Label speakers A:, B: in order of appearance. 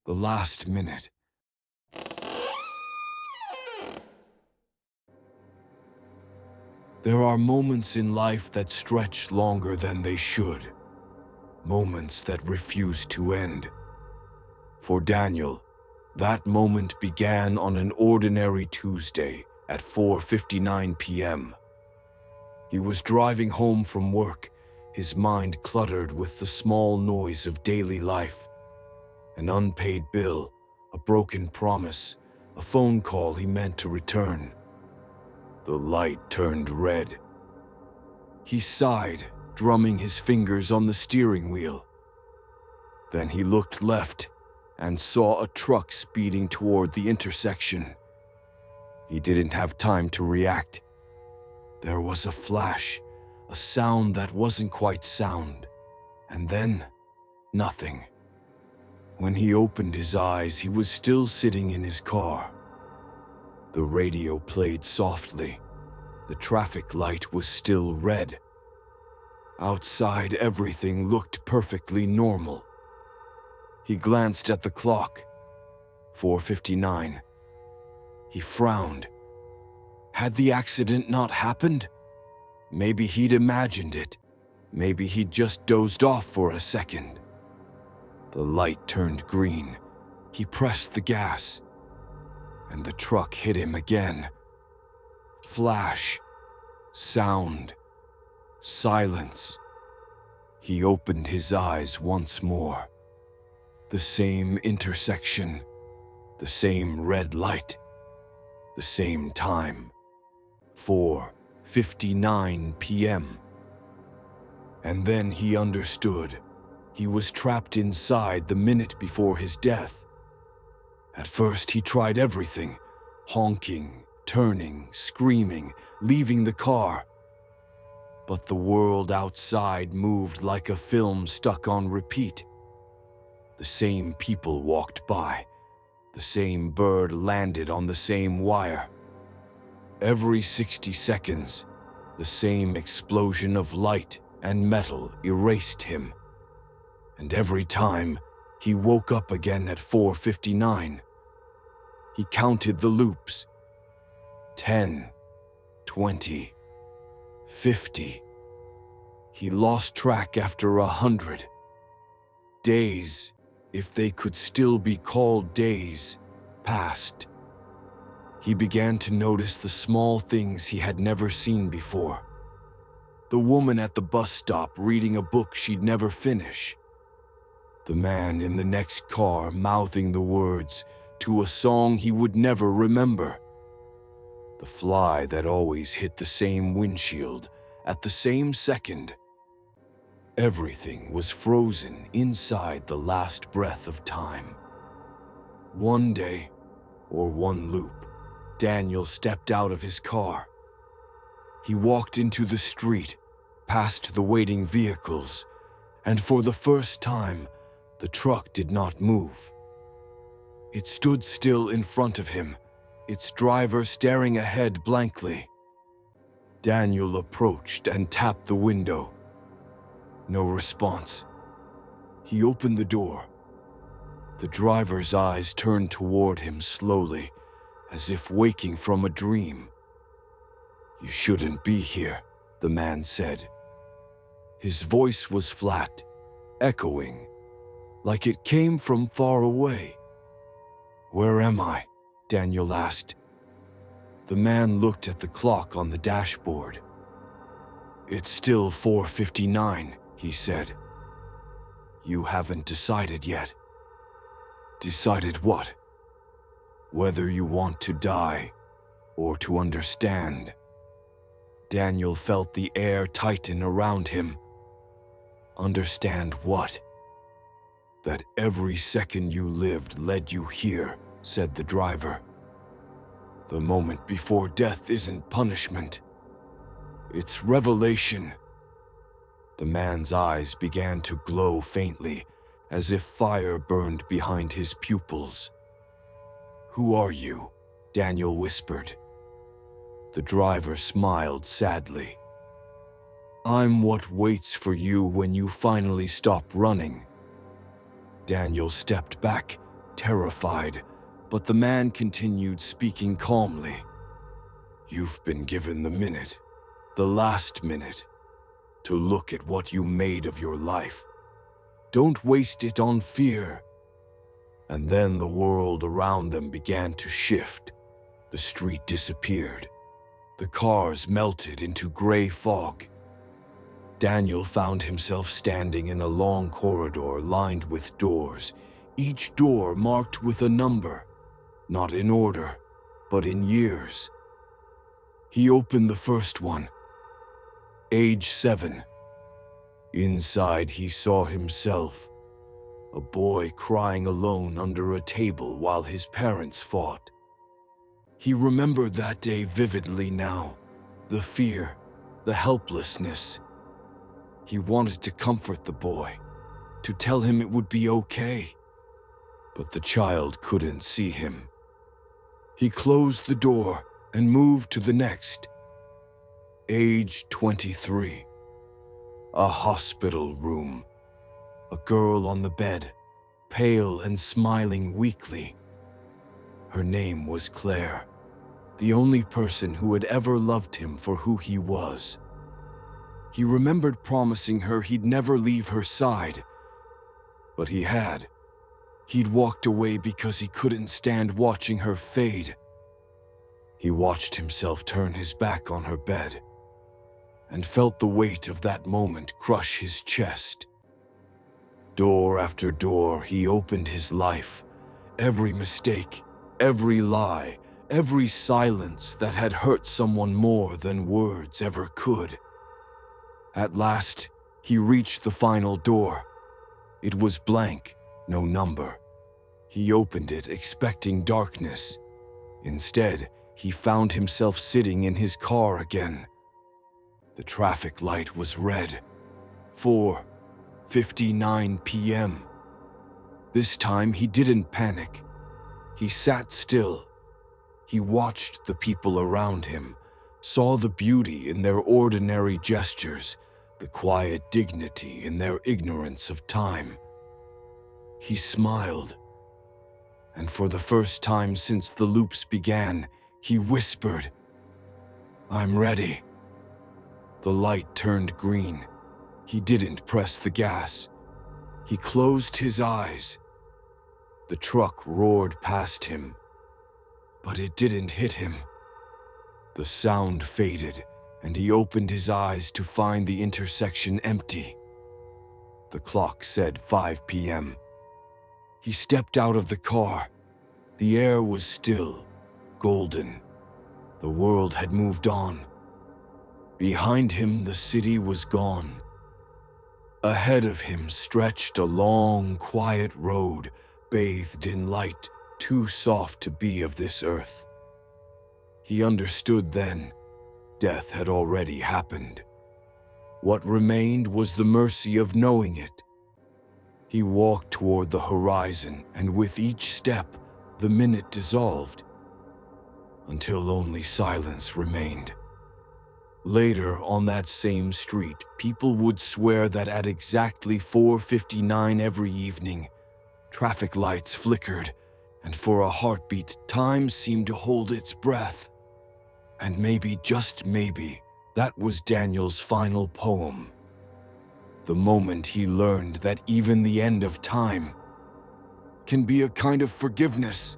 A: The last minute. There are moments in life that stretch longer than they should. Moments that refuse to end. For Daniel, that moment began on an ordinary Tuesday at 4:59 p.m. He was driving home from work, his mind cluttered with the small noise of daily life. An unpaid bill, a broken promise, a phone call he meant to return. The light turned red. He sighed, drumming his fingers on the steering wheel. Then he looked left and saw a truck speeding toward the intersection. He didn't have time to react. There was a flash, a sound that wasn't quite sound, and then nothing. When he opened his eyes, he was still sitting in his car. The radio played softly. The traffic light was still red. Outside, everything looked perfectly normal. He glanced at the clock. 4:59. He frowned. Had the accident not happened? Maybe he'd imagined it. Maybe he'd just dozed off for a second. The light turned green. He pressed the gas, and the truck hit him again. Flash, sound, silence. He opened his eyes once more. The same intersection, the same red light, the same time. 4:59 p.m. And then he understood. He was trapped inside the minute before his death. At first he tried everything, honking, turning, screaming, leaving the car. But the world outside moved like a film stuck on repeat. The same people walked by. The same bird landed on the same wire. Every 60 seconds, the same explosion of light and metal erased him. And every time, he woke up again at 4:59. He counted the loops. 10, 20, 50. He lost track after 100. Days, if they could still be called days, passed. He began to notice the small things he had never seen before. The woman at the bus stop reading a book she'd never finish. The man in the next car mouthing the words to a song he would never remember. The fly that always hit the same windshield at the same second. Everything was frozen inside the last breath of time. One day, or one loop, Daniel stepped out of his car. He walked into the street, past the waiting vehicles, and for the first time, the truck did not move. It stood still in front of him, its driver staring ahead blankly. Daniel approached and tapped the window. No response. He opened the door. The driver's eyes turned toward him slowly, as if waking from a dream. "You shouldn't be here," the man said. His voice was flat, echoing, like it came from far away. "Where am I?" Daniel asked. The man looked at the clock on the dashboard. "It's still 4:59, he said. "You haven't decided yet." "Decided what?" "Whether you want to die or to understand." Daniel felt the air tighten around him. "Understand what?" "That every second you lived led you here," said the driver. "The moment before death isn't punishment. It's revelation." The man's eyes began to glow faintly, as if fire burned behind his pupils. "Who are you?" Daniel whispered. The driver smiled sadly. "I'm what waits for you when you finally stop running." Daniel stepped back, terrified, but the man continued speaking calmly. You've been given the minute, the last minute, to look at what you made of your life. Don't waste it on fear. And then the world around them began to shift. The street disappeared. The cars melted into gray fog. Daniel found himself standing in a long corridor lined with doors, each door marked with a number, not in order, but in years. He opened the first one. Age 7. Inside he saw himself, a boy crying alone under a table while his parents fought. He remembered that day vividly now, the fear, the helplessness. He wanted to comfort the boy, to tell him it would be okay, but the child couldn't see him. He closed the door and moved to the next. Age 23. A hospital room. A girl on the bed, pale and smiling weakly. Her name was Claire, the only person who had ever loved him for who he was. He remembered promising her he'd never leave her side, but he had. He'd walked away because he couldn't stand watching her fade. He watched himself turn his back on her bed and felt the weight of that moment crush his chest. Door after door, he opened his life. Every mistake, every lie, every silence that had hurt someone more than words ever could. At last, he reached the final door. It was blank, no number. He opened it, expecting darkness. Instead, he found himself sitting in his car again. The traffic light was red. 4:59 p.m. This time he didn't panic. He sat still. He watched the people around him, saw the beauty in their ordinary gestures, the quiet dignity in their ignorance of time. He smiled, and for the first time since the loops began, he whispered, "I'm ready." The light turned green. He didn't press the gas. He closed his eyes. The truck roared past him, but it didn't hit him. The sound faded, and he opened his eyes to find the intersection empty. The clock said 5 p.m. He stepped out of the car. The air was still, golden. The world had moved on. Behind him, the city was gone. Ahead of him stretched a long, quiet road, bathed in light, too soft to be of this earth. He understood then. Death had already happened. What remained was the mercy of knowing it. He walked toward the horizon, and with each step, the minute dissolved, until only silence remained. Later, on that same street, people would swear that at exactly 4:59 every evening, traffic lights flickered, and for a heartbeat, time seemed to hold its breath. And maybe, just maybe, that was Daniel's final poem. The moment he learned that even the end of time can be a kind of forgiveness.